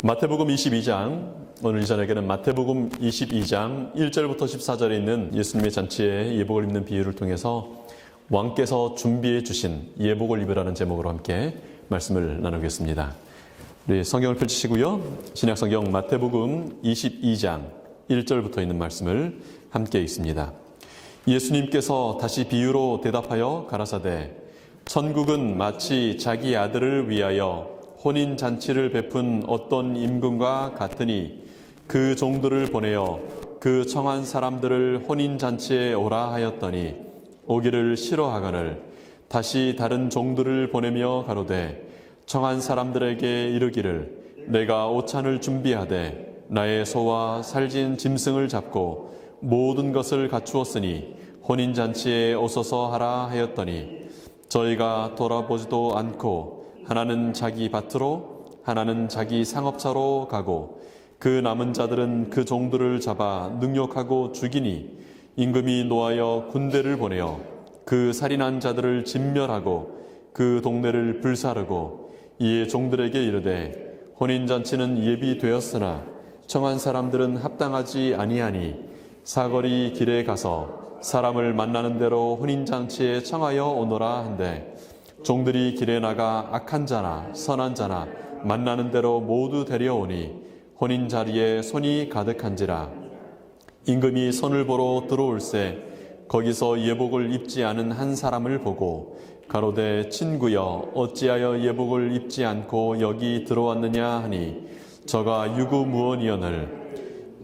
마태복음 22장, 오늘 이 저녁에는 마태복음 22장 1절부터 14절에 있는 예수님의 잔치에 예복을 입는 비유를 통해서 왕께서 준비해 주신 예복을 입으라는 제목으로 함께 말씀을 나누겠습니다. 우리 성경을 펼치시고요. 신약성경 마태복음 22장 1절부터 있는 말씀을 함께 읽습니다. 예수님께서 다시 비유로 대답하여 가라사대 천국은 마치 자기 아들을 위하여 혼인잔치를 베푼 어떤 임금과 같으니 그 종들을 보내어 그 청한 사람들을 혼인잔치에 오라 하였더니 오기를 싫어하거늘 다시 다른 종들을 보내며 가로되 청한 사람들에게 이르기를 내가 오찬을 준비하되 나의 소와 살진 짐승을 잡고 모든 것을 갖추었으니 혼인잔치에 오소서 하라 하였더니 저희가 돌아보지도 않고 하나는 자기 밭으로 하나는 자기 상업차로 가고 그 남은 자들은 그 종들을 잡아 능욕하고 죽이니 임금이 노하여 군대를 보내어 그 살인한 자들을 진멸하고 그 동네를 불사르고 이에 종들에게 이르되 혼인잔치는 예비되었으나 청한 사람들은 합당하지 아니하니 사거리 길에 가서 사람을 만나는 대로 혼인잔치에 청하여 오너라 한데 종들이 길에 나가 악한 자나 선한 자나 만나는 대로 모두 데려오니 혼인 자리에 손이 가득한지라 임금이 손을 보러 들어올세 거기서 예복을 입지 않은 한 사람을 보고 가로되 친구여 어찌하여 예복을 입지 않고 여기 들어왔느냐 하니 저가 유구무원이언을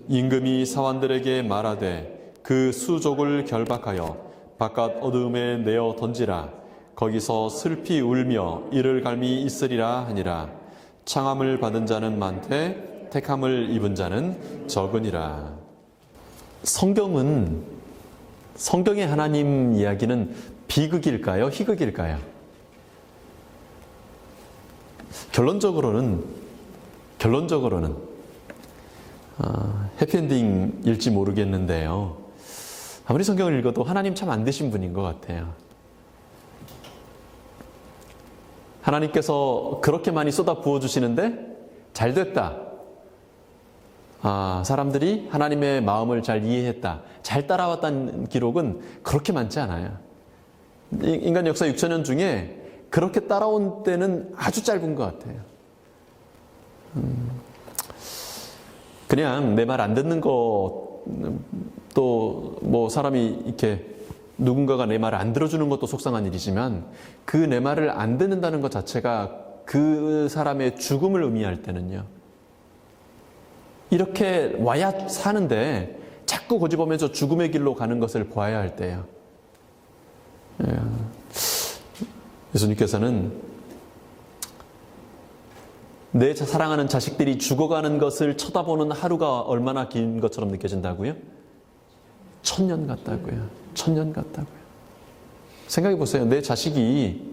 임금이 사환들에게 말하되 그 수족을 결박하여 바깥 어두움에 내어 던지라 거기서 슬피 울며 이를 갈미 있으리라 하니라. 창함을 받은 자는 많되 택함을 입은 자는 적으니라. 성경의 하나님 이야기는 비극일까요? 희극일까요? 결론적으로는 해피엔딩일지 모르겠는데요. 아무리 성경을 읽어도 하나님 참 안 되신 분인 것 같아요. 하나님께서 그렇게 많이 쏟아 부어주시는데 잘 됐다. 사람들이 하나님의 마음을 잘 이해했다. 잘 따라왔다는 기록은 그렇게 많지 않아요. 인간 역사 6천년 중에 그렇게 따라온 때는 아주 짧은 것 같아요. 그냥 내 말 안 듣는 거, 또 뭐 사람이 이렇게 누군가가 내 말을 안 들어주는 것도 속상한 일이지만 그 내 말을 안 듣는다는 것 자체가 그 사람의 죽음을 의미할 때는요. 이렇게 와야 사는데 자꾸 고집하면서 죽음의 길로 가는 것을 보아야 할 때예요. 예수님께서는 내 사랑하는 자식들이 죽어가는 것을 쳐다보는 하루가 얼마나 긴 것처럼 느껴진다고요? 1000년 같다고요. 1000년 같다고요. 생각해 보세요. 내 자식이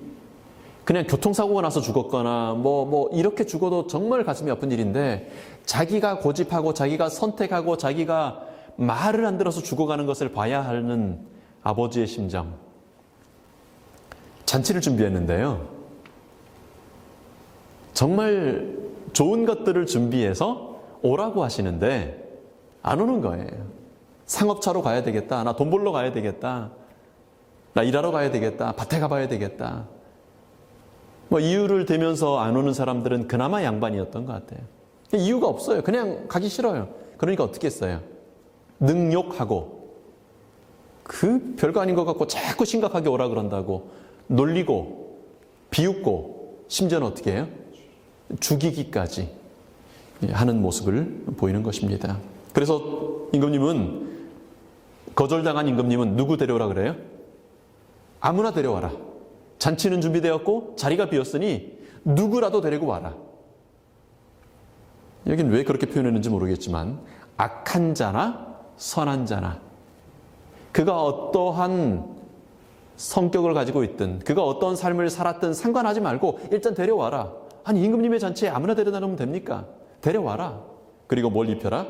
그냥 교통사고가 나서 죽었거나 뭐 이렇게 죽어도 정말 가슴이 아픈 일인데 자기가 고집하고 자기가 선택하고 자기가 말을 안 들어서 죽어가는 것을 봐야 하는 아버지의 심정. 잔치를 준비했는데요. 정말 좋은 것들을 준비해서 오라고 하시는데 안 오는 거예요. 상업차로 가야 되겠다. 나 돈 벌러 가야 되겠다. 나 일하러 가야 되겠다. 밭에 가봐야 되겠다. 뭐 이유를 대면서 안 오는 사람들은 그나마 양반이었던 것 같아요. 이유가 없어요. 그냥 가기 싫어요. 그러니까 어떻게 했어요? 능욕하고 그 별거 아닌 것 같고 자꾸 심각하게 오라 그런다고 놀리고 비웃고 심지어는 어떻게 해요? 죽이기까지 하는 모습을 보이는 것입니다. 그래서 임금님은 거절당한 임금님은 누구 데려오라 그래요? 아무나 데려와라. 잔치는 준비되었고 자리가 비었으니 누구라도 데리고 와라. 여긴 왜 그렇게 표현했는지 모르겠지만 악한 자나 선한 자나 그가 어떠한 성격을 가지고 있든 그가 어떤 삶을 살았든 상관하지 말고 일단 데려와라. 아니 임금님의 잔치에 아무나 데려다 놓으면 됩니까? 데려와라. 그리고 뭘 입혀라?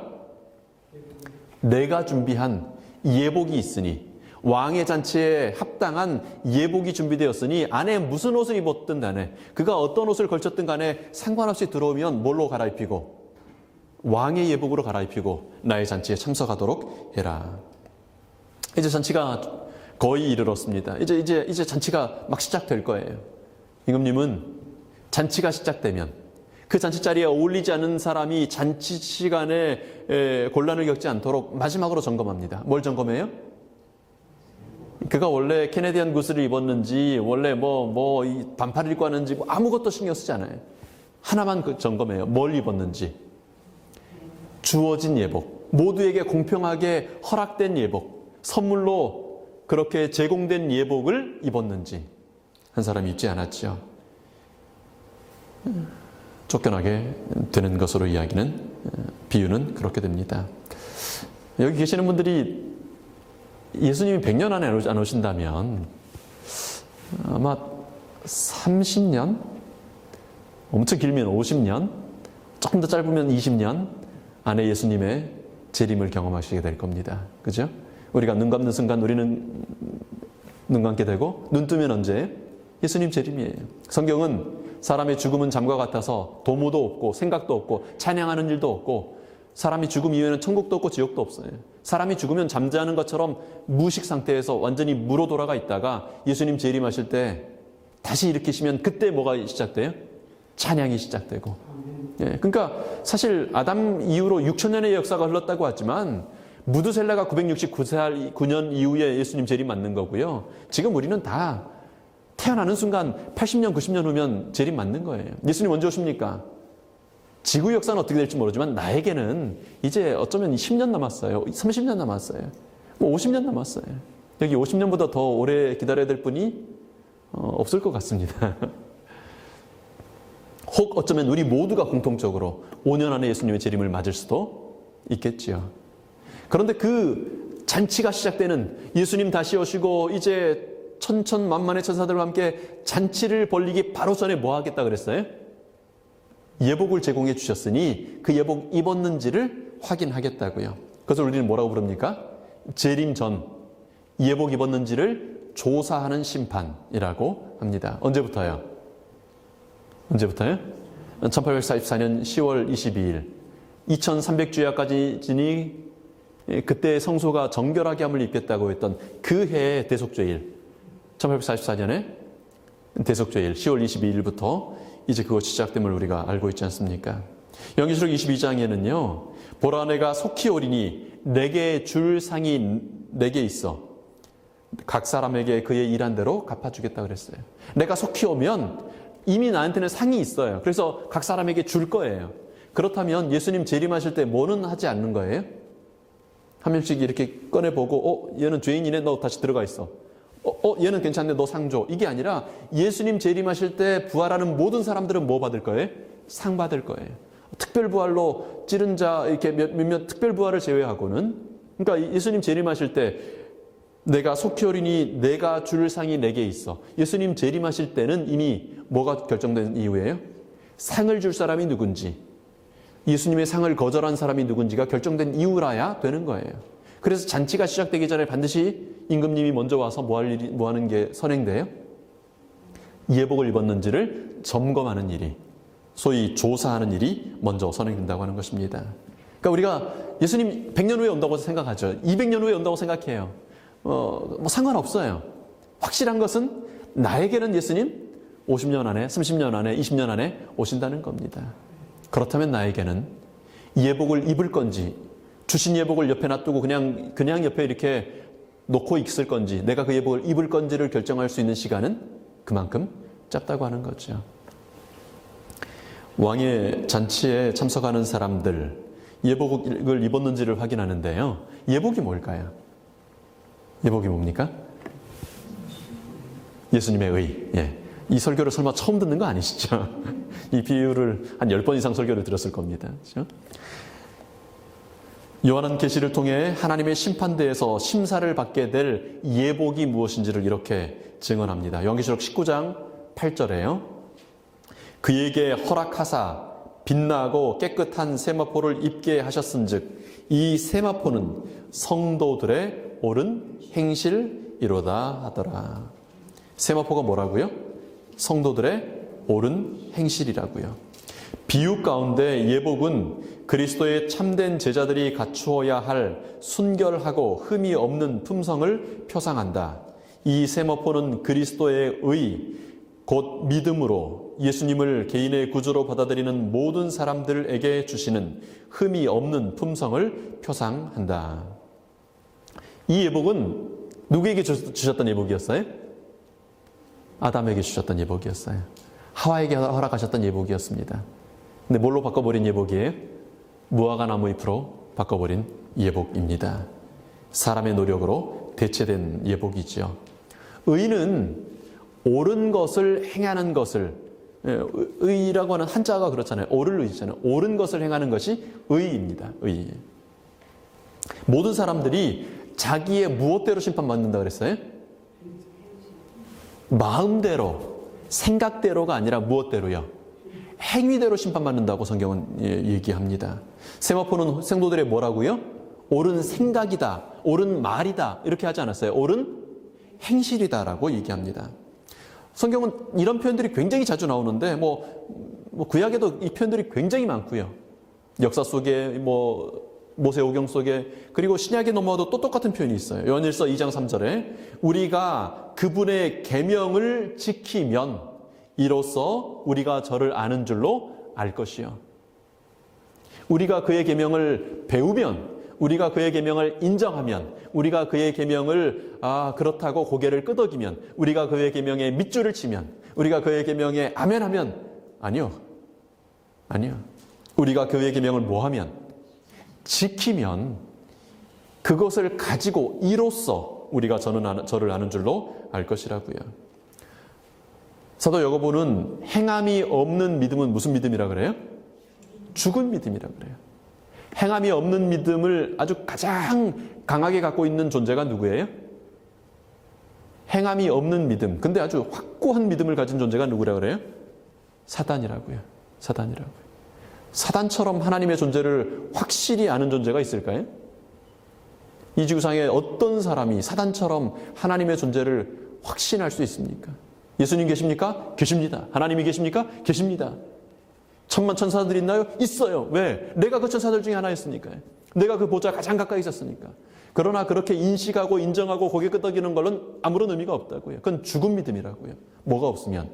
내가 준비한 예복이 있으니 왕의 잔치에 합당한 예복이 준비되었으니 안에 무슨 옷을 입었든 간에 그가 어떤 옷을 걸쳤든 간에 상관없이 들어오면 뭘로 갈아입히고 왕의 예복으로 갈아입히고 나의 잔치에 참석하도록 해라. 이제 잔치가 거의 이르렀습니다. 이제 잔치가 막 시작될 거예요. 임금님은 잔치가 시작되면 그 잔치 자리에 어울리지 않는 사람이 잔치 시간에 곤란을 겪지 않도록 마지막으로 점검합니다. 뭘 점검해요? 그가 원래 캐네디안 구스를 입었는지, 원래 반팔을 입고 왔는지 아무것도 신경 쓰지 않아요. 하나만 점검해요. 뭘 입었는지. 주어진 예복, 모두에게 공평하게 허락된 예복, 선물로 그렇게 제공된 예복을 입었는지 한 사람이 입지 않았죠. 쫓겨나게 되는 것으로 비유는 그렇게 됩니다. 여기 계시는 분들이 예수님이 100년 안에 안 오신다면 아마 30년, 엄청 길면 50년, 조금 더 짧으면 20년 안에 예수님의 재림을 경험하시게 될 겁니다. 그죠? 우리가 눈 감는 순간 우리는 눈 감게 되고 눈 뜨면 언제? 예수님 재림이에요. 성경은 사람의 죽음은 잠과 같아서 도무도 없고 생각도 없고 찬양하는 일도 없고 사람이 죽음 이후에는 천국도 없고 지옥도 없어요. 사람이 죽으면 잠자는 것처럼 무식 상태에서 완전히 무로 돌아가 있다가 예수님 재림하실 때 다시 일으키시면 그때 뭐가 시작돼요? 찬양이 시작되고. 예, 그러니까 사실 아담 이후로 6천년의 역사가 흘렀다고 하지만 무드셀라가 969년 이후에 예수님 재림 맞는 거고요. 지금 우리는 다 태어나는 순간 80년, 90년 후면 재림 맞는 거예요. 예수님 언제 오십니까? 지구 역사는 어떻게 될지 모르지만 나에게는 이제 어쩌면 10년 남았어요. 30년 남았어요. 50년 남았어요. 여기 50년보다 더 오래 기다려야 될 분이 없을 것 같습니다. 혹 어쩌면 우리 모두가 공통적으로 5년 안에 예수님의 재림을 맞을 수도 있겠지요. 그런데 그 잔치가 시작되는 예수님 다시 오시고 이제 천천만만의 천사들과 함께 잔치를 벌리기 바로 전에 뭐 하겠다 그랬어요? 예복을 제공해 주셨으니 그 예복 입었는지를 확인하겠다고요. 그것을 우리는 뭐라고 부릅니까? 재림 전 예복 입었는지를 조사하는 심판이라고 합니다. 언제부터요? 1844년 10월 22일 2300주야까지 지니 그때 성소가 정결하게 함을 입겠다고 했던 그 해의 대속죄일 1844년에 대속죄일 10월 22일부터 이제 그것이 시작됨을 우리가 알고 있지 않습니까? 영계시록 22장에는요. 보라 내가 속히 오리니 내게 줄 상이 내게 있어 각 사람에게 그의 일한 대로 갚아주겠다 그랬어요. 내가 속히 오면 이미 나한테는 상이 있어요. 그래서 각 사람에게 줄 거예요. 그렇다면 예수님 재림하실 때 뭐는 하지 않는 거예요? 한 명씩 이렇게 꺼내보고 얘는 죄인이네 너 다시 들어가 있어. 얘는 괜찮네 너 상 줘. 이게 아니라 예수님 재림하실 때 부활하는 모든 사람들은 뭐 받을 거예요? 상 받을 거예요. 특별부활로 찌른 자 이렇게 몇몇 특별부활을 제외하고는 그러니까 예수님 재림하실 때 내가 속히 오리니 내가 줄 상이 내게 있어. 예수님 재림하실 때는 이미 뭐가 결정된 이유예요? 상을 줄 사람이 누군지 예수님의 상을 거절한 사람이 누군지가 결정된 이유라야 되는 거예요. 그래서 잔치가 시작되기 전에 반드시 임금님이 먼저 와서 뭐 하는 게 선행돼요? 예복을 입었는지를 점검하는 일이, 소위 조사하는 일이 먼저 선행된다고 하는 것입니다. 그러니까 우리가 예수님 100년 후에 온다고 생각하죠. 200년 후에 온다고 생각해요. 상관없어요. 확실한 것은 나에게는 예수님 50년 안에, 30년 안에, 20년 안에 오신다는 겁니다. 그렇다면 나에게는 예복을 입을 건지 주신 예복을 옆에 놔두고 그냥 옆에 이렇게 놓고 있을 건지 내가 그 예복을 입을 건지를 결정할 수 있는 시간은 그만큼 짧다고 하는 거죠. 왕의 잔치에 참석하는 사람들 예복을 입었는지를 확인하는데요. 예복이 뭘까요? 예복이 뭡니까? 예수님의 의. 예. 이 설교를 설마 처음 듣는 거 아니시죠? 이 비유를 한 10번 이상 설교를 들었을 겁니다. 그렇죠? 요한은 계시를 통해 하나님의 심판대에서 심사를 받게 될 예복이 무엇인지를 이렇게 증언합니다. 요한계시록 19장 8절에요. 그에게 허락하사 빛나고 깨끗한 세마포를 입게 하셨은즉 이 세마포는 성도들의 옳은 행실이로다 하더라. 세마포가 뭐라고요? 성도들의 옳은 행실이라고요. 비유 가운데 예복은 그리스도의 참된 제자들이 갖추어야 할 순결하고 흠이 없는 품성을 표상한다. 이 세마포는 그리스도의 의, 곧 믿음으로 예수님을 개인의 구주로 받아들이는 모든 사람들에게 주시는 흠이 없는 품성을 표상한다. 이 예복은 누구에게 주셨던 예복이었어요? 아담에게 주셨던 예복이었어요. 하와에게 허락하셨던 예복이었습니다. 근데 뭘로 바꿔버린 예복이에요? 무화과 나무 잎으로 바꿔버린 예복입니다. 사람의 노력으로 대체된 예복이지요. 의는 옳은 것을 행하는 것을, 의라고 하는 한자가 그렇잖아요. 옳을 의잖아요. 옳은 것을 행하는 것이 의입니다. 의. 모든 사람들이 자기의 무엇대로 심판받는다 그랬어요? 마음대로, 생각대로가 아니라 무엇대로요? 행위대로 심판받는다고 성경은 얘기합니다. 세마포는 성도들의 뭐라고요? 옳은 생각이다, 옳은 말이다 이렇게 하지 않았어요. 옳은 행실이다라고 얘기합니다. 성경은 이런 표현들이 굉장히 자주 나오는데 구약에도 이 표현들이 굉장히 많고요. 역사 속에 모세오경 속에, 그리고 신약에 넘어와도 또 똑같은 표현이 있어요. 요한일서 2장 3절에 우리가 그분의 계명을 지키면 이로써 우리가 저를 아는 줄로 알 것이요. 우리가 그의 계명을 배우면, 우리가 그의 계명을 인정하면, 우리가 그의 계명을 그렇다고 고개를 끄덕이면, 우리가 그의 계명에 밑줄을 치면, 우리가 그의 계명에 아멘하면, 아니요. 우리가 그의 계명을 뭐하면? 지키면 그것을 가지고 이로써 우리가 저를 아는 줄로 알 것이라고요. 사도 야고보는 행함이 없는 믿음은 무슨 믿음이라 그래요? 죽은 믿음이라 그래요. 행함이 없는 믿음을 아주 가장 강하게 갖고 있는 존재가 누구예요? 행함이 없는 믿음, 근데 아주 확고한 믿음을 가진 존재가 누구라 그래요? 사단이라고요. 사단처럼 하나님의 존재를 확실히 아는 존재가 있을까요? 이 지구상에 어떤 사람이 사단처럼 하나님의 존재를 확신할 수 있습니까? 예수님 계십니까? 계십니다. 하나님이 계십니까? 계십니다. 천만 천사들이 있나요? 있어요. 왜? 내가 그 천사들 중에 하나였으니까요. 내가 그 보좌 가장 가까이 있었으니까. 그러나 그렇게 인식하고 인정하고 고개 끄덕이는 걸로는 아무런 의미가 없다고요. 그건 죽은 믿음이라고요. 뭐가 없으면?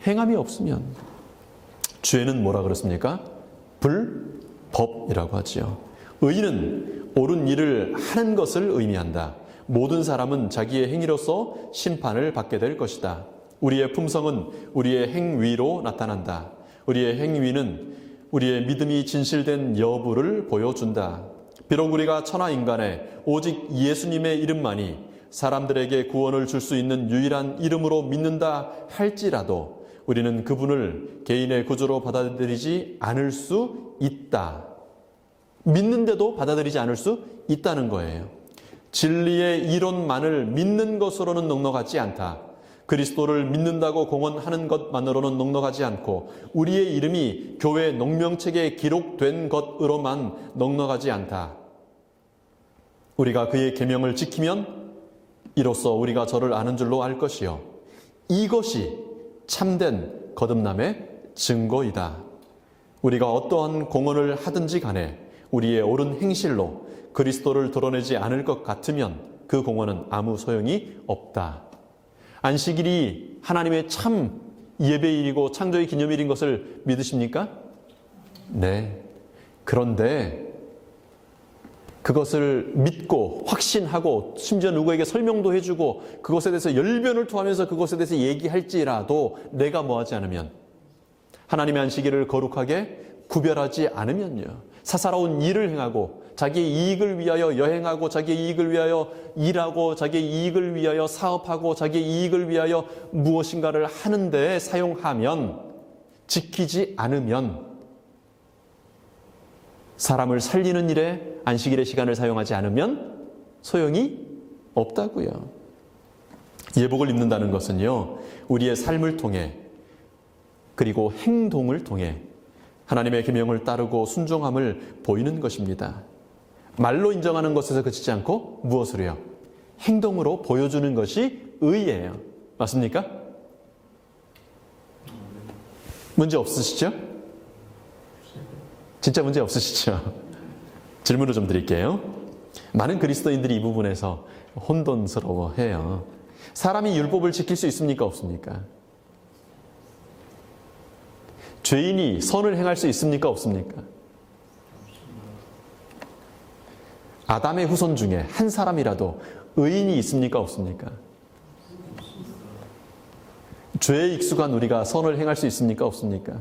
행함이 없으면. 죄는 뭐라 그랬습니까? 불법이라고 하지요. 의는 옳은 일을 하는 것을 의미한다. 모든 사람은 자기의 행위로서 심판을 받게 될 것이다. 우리의 품성은 우리의 행위로 나타난다. 우리의 행위는 우리의 믿음이 진실된 여부를 보여준다. 비록 우리가 천하인간에 오직 예수님의 이름만이 사람들에게 구원을 줄 수 있는 유일한 이름으로 믿는다 할지라도 우리는 그분을 개인의 구주로 받아들이지 않을 수 있다. 믿는데도 받아들이지 않을 수 있다는 거예요. 진리의 이론만을 믿는 것으로는 넉넉하지 않다. 그리스도를 믿는다고 공언하는 것만으로는 넉넉하지 않고 우리의 이름이 교회 농명책에 기록된 것으로만 넉넉하지 않다. 우리가 그의 계명을 지키면 이로써 우리가 저를 아는 줄로 알 것이요. 이것이 참된 거듭남의 증거이다. 우리가 어떠한 공언을 하든지 간에 우리의 옳은 행실로 그리스도를 드러내지 않을 것 같으면 그 공언은 아무 소용이 없다. 안식일이 하나님의 참 예배일이고 창조의 기념일인 것을 믿으십니까? 네. 그런데 그것을 믿고 확신하고 심지어 누구에게 설명도 해주고 그것에 대해서 열변을 토하면서 그것에 대해서 얘기할지라도 내가 뭐하지 않으면, 하나님의 안식일을 거룩하게 구별하지 않으면요, 사사로운 일을 행하고 자기의 이익을 위하여 여행하고 자기의 이익을 위하여 일하고 자기의 이익을 위하여 사업하고 자기의 이익을 위하여 무엇인가를 하는데 사용하면, 지키지 않으면, 사람을 살리는 일에 안식일의 시간을 사용하지 않으면 소용이 없다고요. 예복을 입는다는 것은요, 우리의 삶을 통해 그리고 행동을 통해 하나님의 계명을 따르고 순종함을 보이는 것입니다. 말로 인정하는 것에서 그치지 않고 무엇으로요? 행동으로 보여주는 것이 의예요. 맞습니까? 문제 없으시죠? 진짜 문제 없으시죠? 질문을 좀 드릴게요. 많은 그리스도인들이 이 부분에서 혼돈스러워해요. 사람이 율법을 지킬 수 있습니까? 없습니까? 죄인이 선을 행할 수 있습니까? 없습니까? 아담의 후손 중에 한 사람이라도 의인이 있습니까? 없습니까? 죄에 익숙한 우리가 선을 행할 수 있습니까? 없습니까?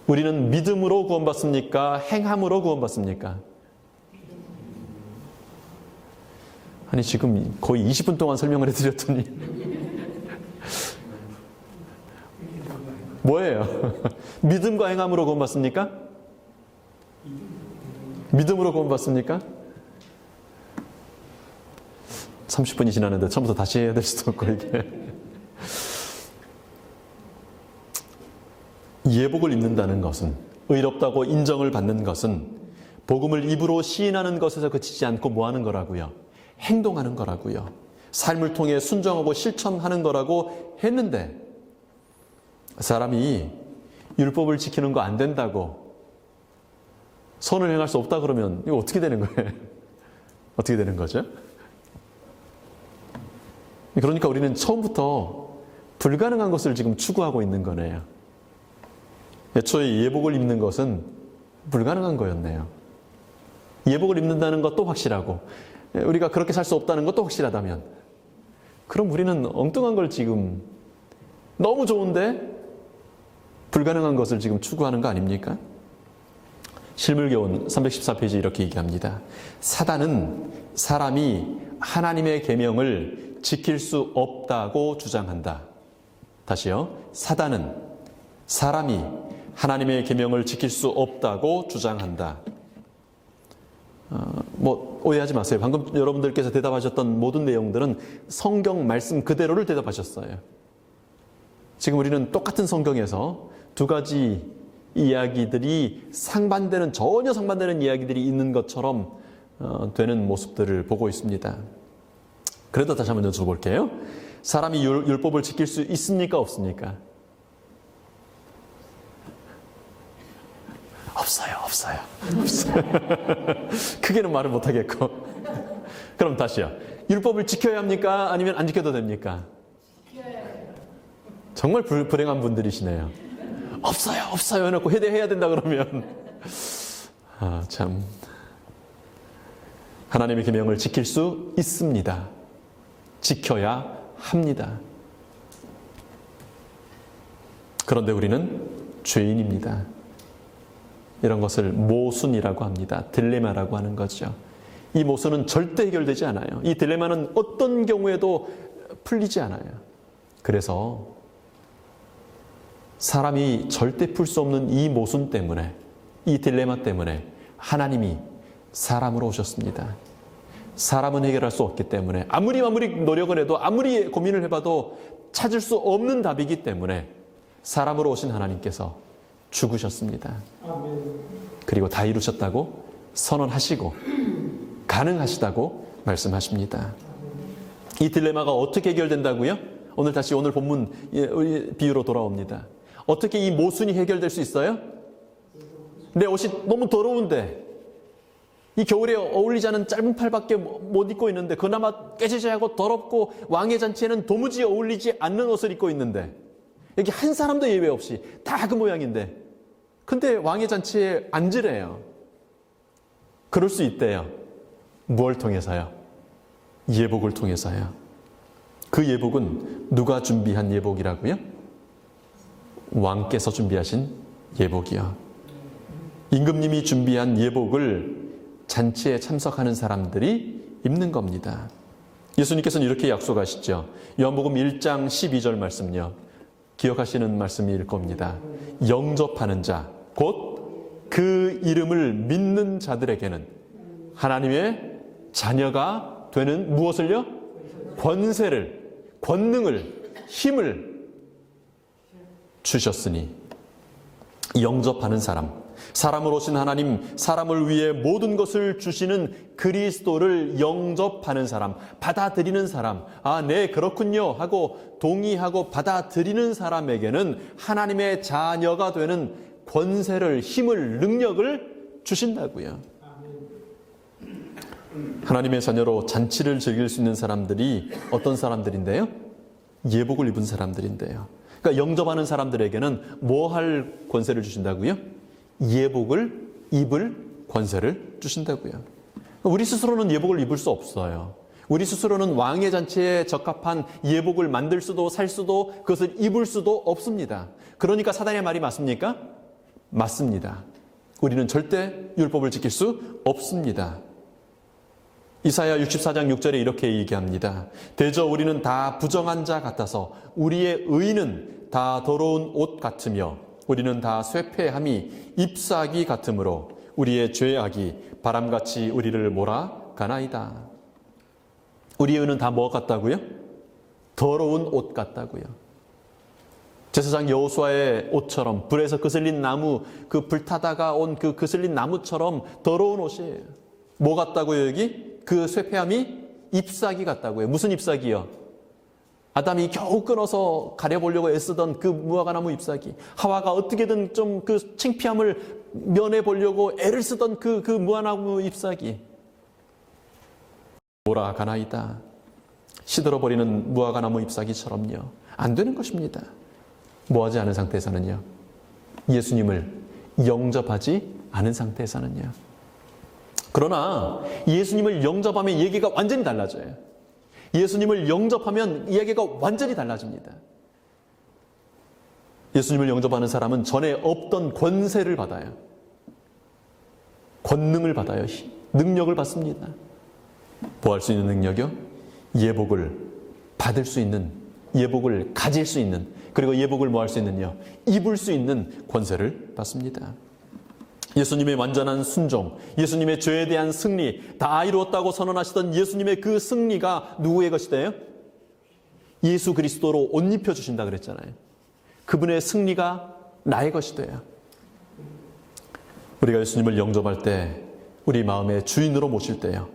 우리는 믿음으로 구원받습니까? 행함으로 구원받습니까? 아니 지금 거의 20분 동안 설명을 해드렸더니 뭐예요? 믿음과 행함으로 구원받습니까? 믿음으로 구원받습니까? 30분이 지났는데 처음부터 다시 해야 될 수도 없고 이게 예복을 입는다는 것은, 의롭다고 인정을 받는 것은 복음을 입으로 시인하는 것에서 그치지 않고 뭐 하는 거라고요? 행동하는 거라고요. 삶을 통해 순종하고 실천하는 거라고 했는데 사람이 율법을 지키는 거 안 된다고, 선을 행할 수 없다 그러면 이거 어떻게 되는 거예요? 어떻게 되는 거죠? 그러니까 우리는 처음부터 불가능한 것을 지금 추구하고 있는 거네요. 애초에 예복을 입는 것은 불가능한 거였네요. 예복을 입는다는 것도 확실하고 우리가 그렇게 살 수 없다는 것도 확실하다면 그럼 우리는 엉뚱한 걸 지금 너무 좋은데 불가능한 것을 지금 추구하는 거 아닙니까? 실물교훈 314페이지 이렇게 얘기합니다. 사단은 사람이 하나님의 계명을 지킬 수 없다고 주장한다. 다시요. 사단은 사람이 하나님의 계명을 지킬 수 없다고 주장한다. 오해하지 마세요. 방금 여러분들께서 대답하셨던 모든 내용들은 성경 말씀 그대로를 대답하셨어요. 지금 우리는 똑같은 성경에서 두 가지 이야기들이 전혀 상반되는 이야기들이 있는 것처럼 되는 모습들을 보고 있습니다. 그래도 다시 한번 여쭤볼게요. 사람이 율법을 지킬 수 있습니까? 없습니까? 없어요. 크게는 말을 못하겠고. 그럼 다시요. 율법을 지켜야 합니까? 아니면 안 지켜도 됩니까? 정말 불행한 분들이시네요. 없어요 해놓고 해야 된다 그러면 참. 하나님의 계명을 지킬 수 있습니다. 지켜야 합니다. 그런데 우리는 죄인입니다. 이런 것을 모순이라고 합니다. 딜레마라고 하는 거죠. 이 모순은 절대 해결되지 않아요. 이 딜레마는 어떤 경우에도 풀리지 않아요. 그래서 사람이 절대 풀 수 없는 이 모순 때문에, 이 딜레마 때문에 하나님이 사람으로 오셨습니다. 사람은 해결할 수 없기 때문에 아무리 노력을 해도 아무리 고민을 해봐도 찾을 수 없는 답이기 때문에 사람으로 오신 하나님께서 죽으셨습니다. 그리고 다 이루셨다고 선언하시고 가능하시다고 말씀하십니다. 이 딜레마가 어떻게 해결된다고요? 오늘 본문 비유로 돌아옵니다. 어떻게 이 모순이 해결될 수 있어요? 내 옷이 너무 더러운데 이 겨울에 어울리지 않은 짧은 팔밖에 못 입고 있는데 그나마 깨지지하고 더럽고 왕의 잔치에는 도무지 어울리지 않는 옷을 입고 있는데 여기 한 사람도 예외 없이 다 그 모양인데 근데 왕의 잔치에 앉으래요. 그럴 수 있대요. 무엇을 통해서요? 예복을 통해서요. 그 예복은 누가 준비한 예복이라고요? 왕께서 준비하신 예복이요. 임금님이 준비한 예복을 잔치에 참석하는 사람들이 입는 겁니다. 예수님께서는 이렇게 약속하시죠. 요한복음 1장 12절 말씀요. 기억하시는 말씀일 겁니다. 영접하는 자, 곧 그 이름을 믿는 자들에게는 하나님의 자녀가 되는 무엇을요? 권능을, 힘을 주셨으니 영접하는 사람, 사람을 오신 하나님, 사람을 위해 모든 것을 주시는 그리스도를 영접하는 사람, 받아들이는 사람, 아, 네, 그렇군요 하고 동의하고 받아들이는 사람에게는 하나님의 자녀가 되는 권세를, 힘을, 능력을 주신다고요. 하나님의 자녀로 잔치를 즐길 수 있는 사람들이 어떤 사람들인데요? 예복을 입은 사람들인데요. 그러니까 영접하는 사람들에게는 뭐 할 권세를 주신다고요? 예복을 입을 권세를 주신다고요. 우리 스스로는 예복을 입을 수 없어요. 우리 스스로는 왕의 잔치에 적합한 예복을 만들 수도 살 수도 그것을 입을 수도 없습니다. 그러니까 사단의 말이 맞습니까? 맞습니다. 우리는 절대 율법을 지킬 수 없습니다. 이사야 64장 6절에 이렇게 얘기합니다. 대저 우리는 다 부정한 자 같아서 우리의 의는 다 더러운 옷 같으며 우리는 다 쇠폐함이 잎사귀 같으므로 우리의 죄악이 바람같이 우리를 몰아가나이다. 우리의 의는 다 뭐 같다고요? 더러운 옷 같다고요. 제사장 여호수아의 옷처럼 불에서 그슬린 나무, 그 불타다가 온 그 그슬린 나무처럼 더러운 옷이에요. 뭐 같다고요 여기? 그 쇠폐함이 잎사귀 같다고요. 무슨 잎사귀요? 아담이 겨우 끊어서 가려보려고 애쓰던 그 무화과나무 잎사귀. 하와가 어떻게든 좀 그 창피함을 면해보려고 애를 쓰던 그 무화과나무 잎사귀. 몰아가나이다. 시들어버리는 무화과나무 잎사귀처럼요. 안 되는 것입니다. 뭐하지 않은 상태에서는요. 예수님을 영접하지 않은 상태에서는요. 그러나 예수님을 영접하면 얘기가 완전히 달라져요. 예수님을 영접하면 이야기가 완전히 달라집니다. 예수님을 영접하는 사람은 전에 없던 권세를 받아요. 권능을 받아요. 능력을 받습니다. 뭐 할 수 있는 능력이요? 예복을 받을 수 있는, 예복을 가질 수 있는, 그리고 예복을 뭐 할 수 있는요? 입을 수 있는 권세를 받습니다. 예수님의 완전한 순종, 예수님의 죄에 대한 승리, 다 이루었다고 선언하시던 예수님의 그 승리가 누구의 것이래요? 예수 그리스도로 옷 입혀주신다 그랬잖아요. 그분의 승리가 나의 것이 돼요. 우리가 예수님을 영접할 때, 우리 마음의 주인으로 모실 때요.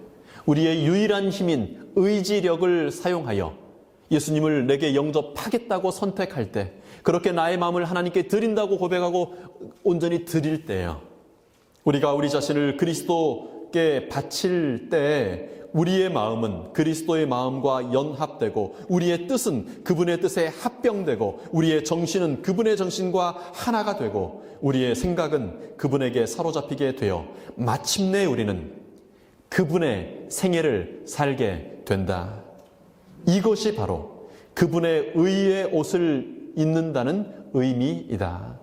우리의 유일한 힘인 의지력을 사용하여 예수님을 내게 영접하겠다고 선택할 때, 그렇게 나의 마음을 하나님께 드린다고 고백하고 온전히 드릴 때요. 우리가 우리 자신을 그리스도께 바칠 때 우리의 마음은 그리스도의 마음과 연합되고 우리의 뜻은 그분의 뜻에 합병되고 우리의 정신은 그분의 정신과 하나가 되고 우리의 생각은 그분에게 사로잡히게 되어 마침내 우리는 그분의 생애를 살게 된다. 이것이 바로 그분의 의의 옷을 입는다는 의미이다.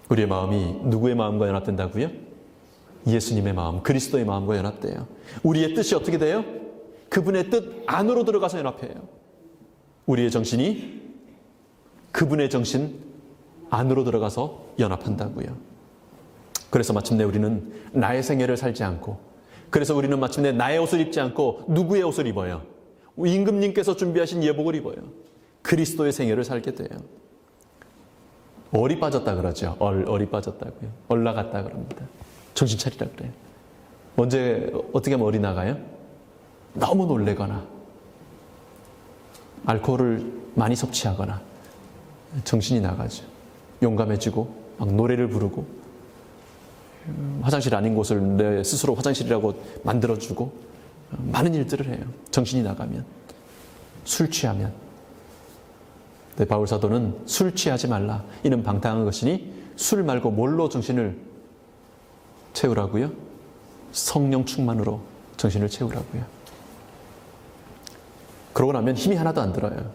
우리의 마음이 누구의 마음과 연합된다고요? 예수님의 마음, 그리스도의 마음과 연합돼요. 우리의 뜻이 어떻게 돼요? 그분의 뜻 안으로 들어가서 연합해요. 우리의 정신이 그분의 정신 안으로 들어가서 연합한다고요. 그래서 마침내 우리는 나의 생애를 살지 않고, 그래서 우리는 마침내 나의 옷을 입지 않고 누구의 옷을 입어요? 임금님께서 준비하신 예복을 입어요. 그리스도의 생애를 살게 돼요. 얼이 빠졌다 그러죠. 얼이 빠졌다고요. 얼 나갔다 그럽니다. 정신 차리라 그래요. 언제 어떻게 하면 얼이 나가요? 너무 놀래거나 알코올을 많이 섭취하거나 정신이 나가죠. 용감해지고 막 노래를 부르고 화장실 아닌 곳을 내 스스로 화장실이라고 만들어주고 많은 일들을 해요. 정신이 나가면, 술 취하면. 네, 바울 사도는 술 취하지 말라. 이는 방탕한 것이니 술 말고 뭘로 정신을 채우라고요? 성령 충만으로 정신을 채우라고요. 그러고 나면 힘이 하나도 안 들어요.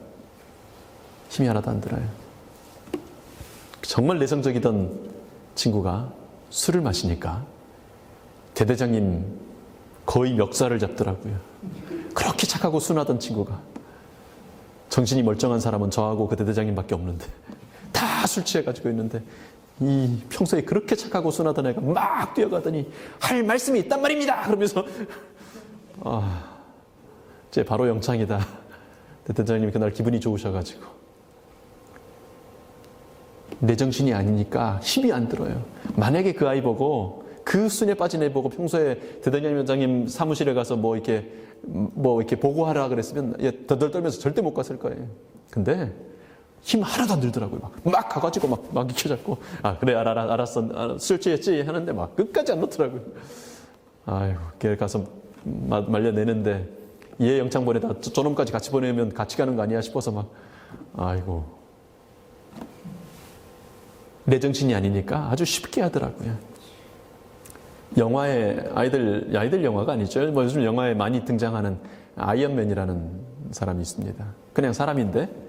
힘이 하나도 안 들어요. 정말 내성적이던 친구가 술을 마시니까 대대장님 거의 멱살을 잡더라고요. 그렇게 착하고 순하던 친구가. 정신이 멀쩡한 사람은 저하고 그 대대장님밖에 없는데 다 술 취해가지고 있는데 이 평소에 그렇게 착하고 순하던 애가 막 뛰어가더니 할 말씀이 있단 말입니다 그러면서 제 바로 영창이다. 대대장님이 그날 기분이 좋으셔가지고 내 정신이 아니니까 힘이 안 들어요. 만약에 그 아이 보고, 그 순에 빠진 애 보고 평소에 대통령 위원장님 사무실에 가서 뭐 이렇게 보고하라 그랬으면 얘 더덜 떨면서 절대 못 갔을 거예요. 근데 힘 하나도 안 들더라고요. 막 가가지고 막 익혀잡고, 아, 그래, 알았어. 술 취했지? 하는데 막 끝까지 안 놓더라고요. 아이고, 걔 가서 말려내는데, 얘 영창 보내다 저놈까지 같이 보내면 같이 가는 거 아니야 싶어서 막, 아이고. 내 정신이 아니니까 아주 쉽게 하더라고요. 영화에, 아이들 영화가 아니죠. 뭐 요즘 영화에 많이 등장하는 아이언맨이라는 사람이 있습니다. 그냥 사람인데,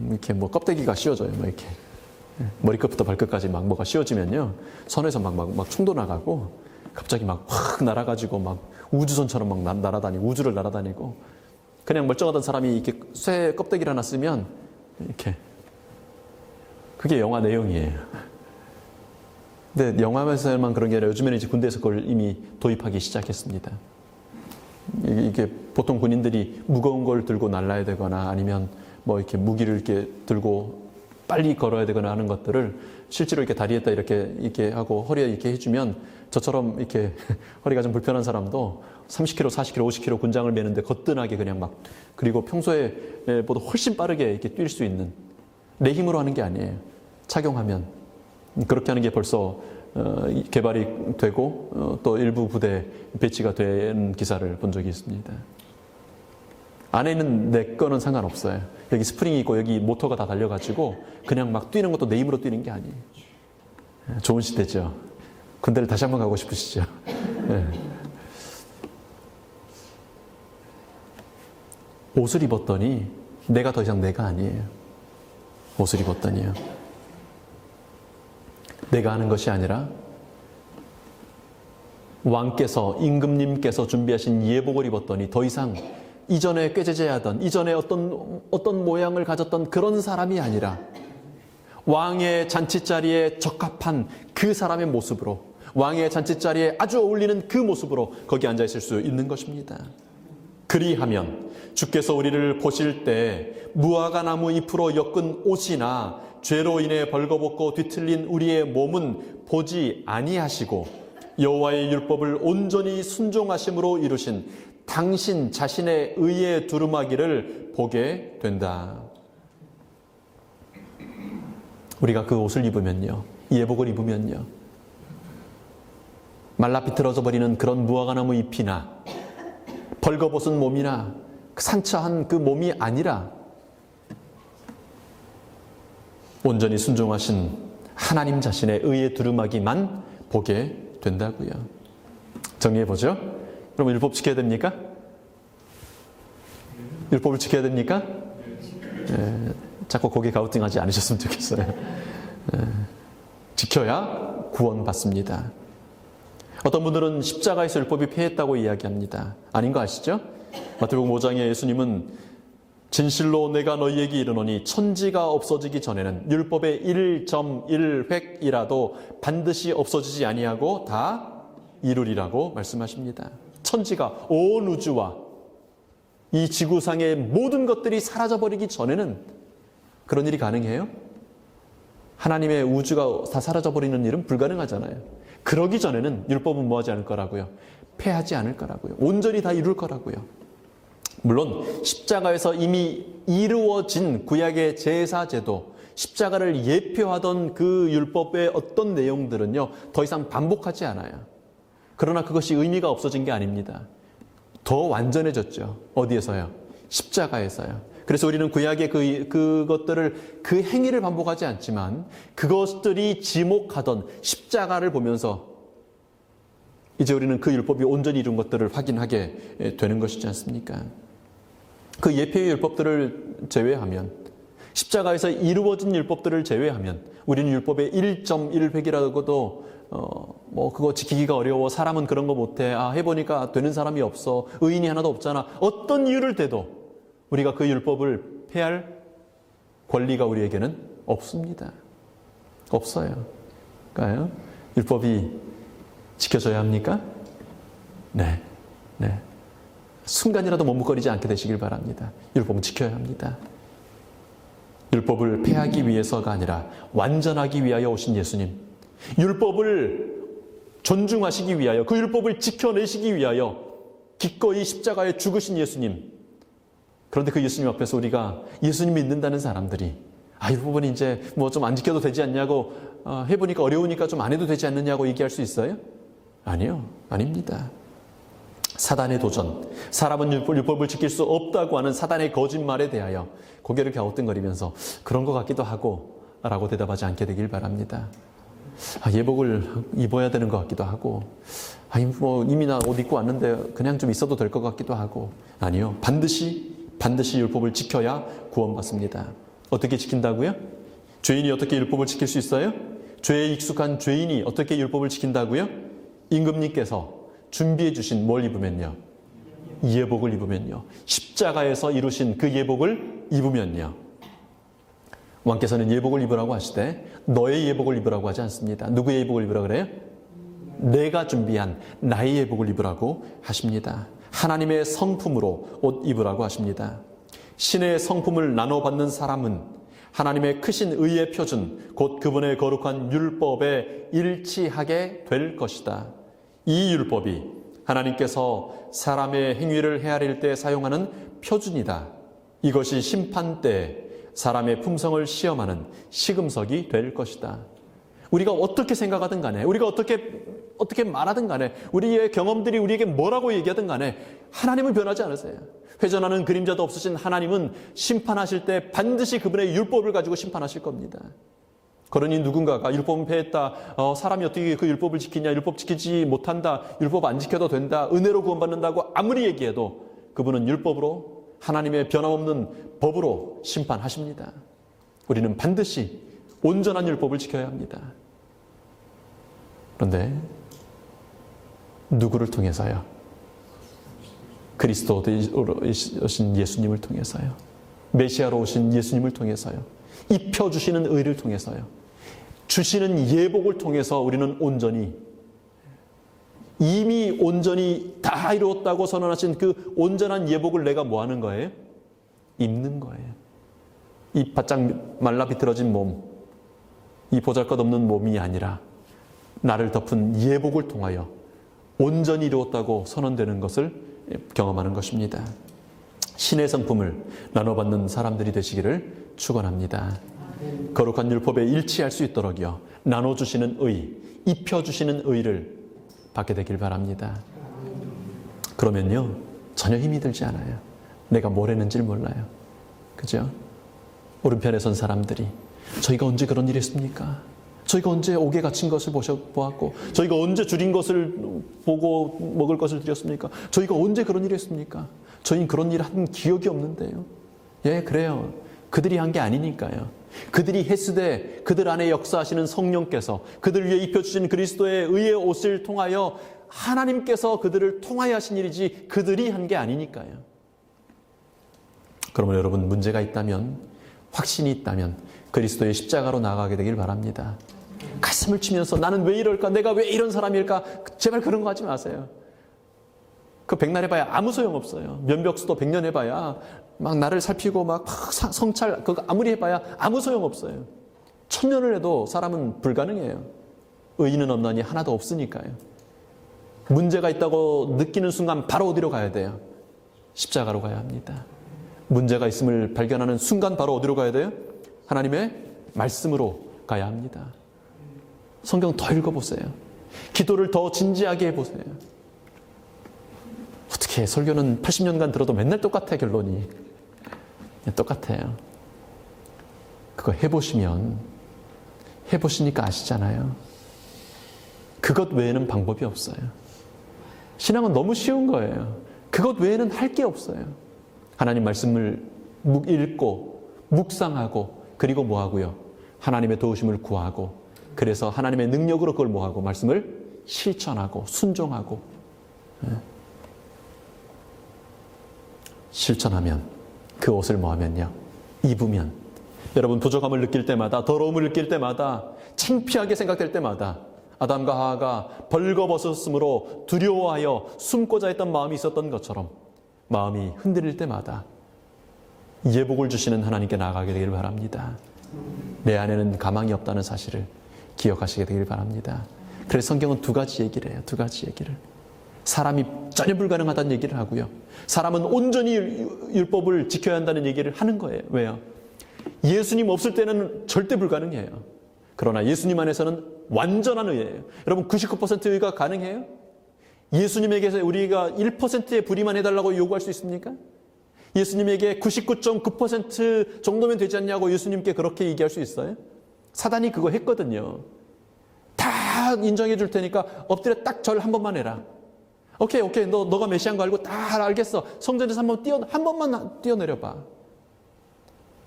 이렇게 뭐 껍데기가 씌워져요. 뭐 이렇게. 머리끝부터 발끝까지 막 뭐가 씌워지면요. 선에서 막 충도 나가고, 갑자기 막 확 날아가지고 막 우주선처럼 막 날아다니고, 우주를 날아다니고, 그냥 멀쩡하던 사람이 이렇게 쇠 껍데기를 하나 쓰면, 이렇게. 그게 영화 내용이에요. 근데 영화에서만 그런 게 아니라 요즘에는 이제 군대에서 그걸 이미 도입하기 시작했습니다. 이게 보통 군인들이 무거운 걸 들고 날라야 되거나 아니면 뭐 이렇게 무기를 이렇게 들고 빨리 걸어야 되거나 하는 것들을 실제로 이렇게 다리에다 이렇게 하고 허리에 이렇게 해주면 저처럼 이렇게 허리가 좀 불편한 사람도 30km, 40km, 50km 군장을 매는데 거뜬하게 그냥 막, 그리고 평소에 보다 훨씬 빠르게 이렇게 뛸 수 있는, 내 힘으로 하는 게 아니에요. 착용하면. 그렇게 하는 게 벌써 개발이 되고 또 일부 부대에 배치가 된 기사를 본 적이 있습니다. 안에는 내 거는 상관없어요. 여기 스프링이 있고 여기 모터가 다 달려가지고 그냥 막 뛰는 것도 내 힘으로 뛰는 게 아니에요. 좋은 시대죠. 군대를 다시 한번 가고 싶으시죠? 네. 옷을 입었더니 내가 더 이상 내가 아니에요. 옷을 입었더니요. 내가 하는 것이 아니라 왕께서, 임금님께서 준비하신 예복을 입었더니 더 이상 이전에 꾀죄죄하던, 이전에 어떤 모양을 가졌던 그런 사람이 아니라 왕의 잔치자리에 적합한 그 사람의 모습으로, 왕의 잔치자리에 아주 어울리는 그 모습으로 거기 앉아 있을 수 있는 것입니다. 그리하면 주께서 우리를 보실 때 무화과 나무 잎으로 엮은 옷이나 죄로 인해 벌거벗고 뒤틀린 우리의 몸은 보지 아니하시고 여호와의 율법을 온전히 순종하심으로 이루신 당신 자신의 의의 두루마기를 보게 된다. 우리가 그 옷을 입으면요, 예복을 입으면요, 말라 비틀어져 버리는 그런 무화과나무 잎이나 벌거벗은 몸이나 산처한 그 몸이 아니라 온전히 순종하신 하나님 자신의 의의 두루마기만 보게 된다고요. 정리해보죠. 그럼 율법 지켜야 됩니까? 율법을 지켜야 됩니까? 자꾸 거기에 가우팅하지 않으셨으면 좋겠어요. 지켜야 구원받습니다. 어떤 분들은 십자가에서 율법이 폐했다고 이야기합니다. 아닌 거 아시죠? 마태복음 5장에 예수님은 진실로 내가 너희에게 이르노니 천지가 없어지기 전에는 율법의 1.1획이라도 반드시 없어지지 아니하고 다 이루리라고 말씀하십니다. 천지가, 온 우주와 이 지구상의 모든 것들이 사라져버리기 전에는 그런 일이 가능해요? 하나님의 우주가 다 사라져버리는 일은 불가능하잖아요. 그러기 전에는 율법은 뭐하지 않을 거라고요? 폐하지 않을 거라고요. 온전히 다 이룰 거라고요. 물론 십자가에서 이미 이루어진 구약의 제사제도, 십자가를 예표하던 그 율법의 어떤 내용들은요, 더 이상 반복하지 않아요. 그러나 그것이 의미가 없어진 게 아닙니다. 더 완전해졌죠. 어디에서요? 십자가에서요. 그래서 우리는 구약의 그것들을, 그 행위를 반복하지 않지만 그것들이 지목하던 십자가를 보면서 이제 우리는 그 율법이 온전히 이룬 것들을 확인하게 되는 것이지 않습니까? 그 예표의 율법들을 제외하면, 십자가에서 이루어진 율법들을 제외하면 우리는 율법의 1.1획이라고도 뭐 그거 지키기가 어려워, 사람은 그런 거 못해, 해보니까 되는 사람이 없어, 의인이 하나도 없잖아, 어떤 이유를 대도 우리가 그 율법을 폐할 권리가 우리에게는 없습니다. 없어요. 그러니까요, 율법이 지켜져야 합니까? 네. 순간이라도 머뭇거리지 않게 되시길 바랍니다. 율법은 지켜야 합니다. 율법을 폐하기 위해서가 아니라 완전하기 위하여 오신 예수님, 율법을 존중하시기 위하여, 그 율법을 지켜내시기 위하여 기꺼이 십자가에 죽으신 예수님. 그런데 그 예수님 앞에서 우리가 예수님 믿는다는 사람들이 율법은 이제 뭐 좀 안 지켜도 되지 않냐고, 해보니까 어려우니까 좀 안 해도 되지 않느냐고 얘기할 수 있어요? 아니요, 아닙니다. 사단의 도전, 사람은 율법을 지킬 수 없다고 하는 사단의 거짓말에 대하여 고개를 갸우뚱거리면서 그런 것 같기도 하고 라고 대답하지 않게 되길 바랍니다. 예복을 입어야 되는 것 같기도 하고, 뭐 이미 나 옷 입고 왔는데 그냥 좀 있어도 될 것 같기도 하고. 아니요, 반드시 율법을 지켜야 구원받습니다. 어떻게 지킨다고요? 죄인이 어떻게 율법을 지킬 수 있어요? 죄에 익숙한 죄인이 어떻게 율법을 지킨다고요? 임금님께서 준비해 주신 뭘 입으면요? 예복을 입으면요. 십자가에서 이루신 그 예복을 입으면요. 왕께서는 예복을 입으라고 하시되 너의 예복을 입으라고 하지 않습니다. 누구의 예복을 입으라고 그래요? 내가 준비한 나의 예복을 입으라고 하십니다. 하나님의 성품으로 옷 입으라고 하십니다. 신의 성품을 나눠받는 사람은 하나님의 크신 의의 표준, 곧 그분의 거룩한 율법에 일치하게 될 것이다. 이 율법이 하나님께서 사람의 행위를 헤아릴 때 사용하는 표준이다. 이것이 심판 때 사람의 품성을 시험하는 시금석이 될 것이다. 우리가 어떻게 생각하든 간에, 우리가 어떻게 말하든 간에, 우리의 경험들이 우리에게 뭐라고 얘기하든 간에 하나님은 변하지 않으세요. 회전하는 그림자도 없으신 하나님은 심판하실 때 반드시 그분의 율법을 가지고 심판하실 겁니다. 그러니 누군가가 율법은 폐했다, 사람이 어떻게 그 율법을 지키냐, 율법 지키지 못한다, 율법 안 지켜도 된다, 은혜로 구원받는다고 아무리 얘기해도 그분은 율법으로, 하나님의 변함없는 법으로 심판하십니다. 우리는 반드시 온전한 율법을 지켜야 합니다. 그런데 누구를 통해서요? 그리스도로 오신 예수님을 통해서요. 메시아로 오신 예수님을 통해서요. 입혀주시는 의를 통해서요. 주시는 예복을 통해서 우리는 온전히, 이미 온전히 다 이루었다고 선언하신 그 온전한 예복을 내가 뭐 하는 거예요? 입는 거예요. 이 바짝 말라 비틀어진 몸, 이 보잘것없는 몸이 아니라 나를 덮은 예복을 통하여 온전히 이루었다고 선언되는 것을 경험하는 것입니다. 신의 성품을 나눠받는 사람들이 되시기를 축원합니다. 거룩한 율법에 일치할 수 있도록요, 나눠주시는 의, 입혀주시는 의를 받게 되길 바랍니다. 그러면요, 전혀 힘이 들지 않아요. 내가 뭘 했는지를 몰라요. 그죠? 오른편에 선 사람들이 저희가 언제 그런 일 했습니까? 저희가 언제 옥에 갇힌 것을 보았고, 저희가 언제 줄인 것을 보고 먹을 것을 드렸습니까? 저희가 언제 그런 일을 했습니까? 저희는 그런 일을 한 기억이 없는데요. 예, 그래요. 그들이 한 게 아니니까요. 그들이 했으되 그들 안에 역사하시는 성령께서 그들 위해 입혀주신 그리스도의 의의 옷을 통하여 하나님께서 그들을 통하여 하신 일이지 그들이 한 게 아니니까요. 그러면 여러분, 문제가 있다면, 확신이 있다면 그리스도의 십자가로 나아가게 되길 바랍니다. 가슴을 치면서 나는 왜 이럴까? 내가 왜 이런 사람일까? 제발 그런 거 하지 마세요. 그 백날 해봐야 아무 소용없어요. 면벽수도 100년 해봐야 막 나를 살피고 막 성찰, 그거 아무리 해봐야 아무 소용없어요. 1000년을 해도 사람은 불가능해요. 의인은 없나니 하나도 없으니까요. 문제가 있다고 느끼는 순간 바로 어디로 가야 돼요? 십자가로 가야 합니다. 문제가 있음을 발견하는 순간 바로 어디로 가야 돼요? 하나님의 말씀으로 가야 합니다. 성경 더 읽어보세요. 기도를 더 진지하게 해보세요. 어떻게 설교는 80년간 들어도 맨날 똑같아, 결론이. 똑같아요. 그거 해보시니까 아시잖아요. 그것 외에는 방법이 없어요. 신앙은 너무 쉬운 거예요. 그것 외에는 할 게 없어요. 하나님 말씀을 읽고 묵상하고, 그리고 뭐 하고요? 하나님의 도우심을 구하고, 그래서 하나님의 능력으로 그걸 뭐 하고? 말씀을 실천하고 순종하고. 실천하면, 그 옷을 뭐 하면요? 입으면, 여러분 부족함을 느낄 때마다, 더러움을 느낄 때마다, 창피하게 생각될 때마다, 아담과 하와가 벌거벗었으므로 두려워하여 숨고자 했던 마음이 있었던 것처럼 마음이 흔들릴 때마다 예복을 주시는 하나님께 나아가게 되길 바랍니다. 내 안에는 가망이 없다는 사실을 기억하시게 되길 바랍니다. 그래서 성경은 두 가지 얘기를 해요. 두 가지 얘기를. 사람이 전혀 불가능하다는 얘기를 하고요. 사람은 온전히 율법을 지켜야 한다는 얘기를 하는 거예요. 왜요? 예수님 없을 때는 절대 불가능해요. 그러나 예수님 안에서는 완전한 의예요. 여러분 99% 의가 가능해요? 예수님에게서 우리가 1%의 불의만 해달라고 요구할 수 있습니까? 예수님에게 99.9% 정도면 되지 않냐고 예수님께 그렇게 얘기할 수 있어요? 사단이 그거 했거든요. 다 인정해 줄 테니까 엎드려 딱 절 한 번만 해라. 오케이 너가 메시아인 거 알고 다 알겠어. 성전에서 한 번만 뛰어내려봐.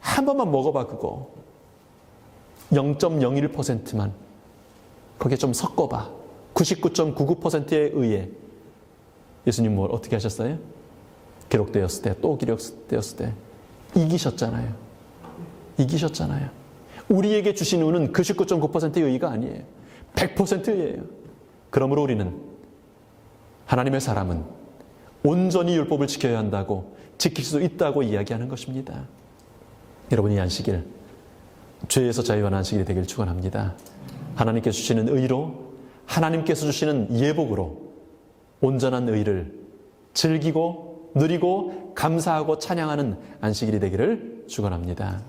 한 번만 먹어봐 그거. 0.01%만 거기에 좀 섞어봐. 99.99%에 의해 예수님 뭘 어떻게 하셨어요? 기록되었을 때 또 기록되었을 때 이기셨잖아요. 이기셨잖아요. 우리에게 주신 의는 99.9%의 의가 아니에요. 100%예요. 그러므로 우리는 하나님의 사람은 온전히 율법을 지켜야 한다고 지킬 수 있다고 이야기하는 것입니다. 여러분이 안식일 죄에서 자유한 안식일이 되길 축원합니다. 하나님께서 주시는 의로 하나님께서 주시는 예복으로 온전한 의를 즐기고 누리고 감사하고 찬양하는 안식일이 되기를 축원합니다.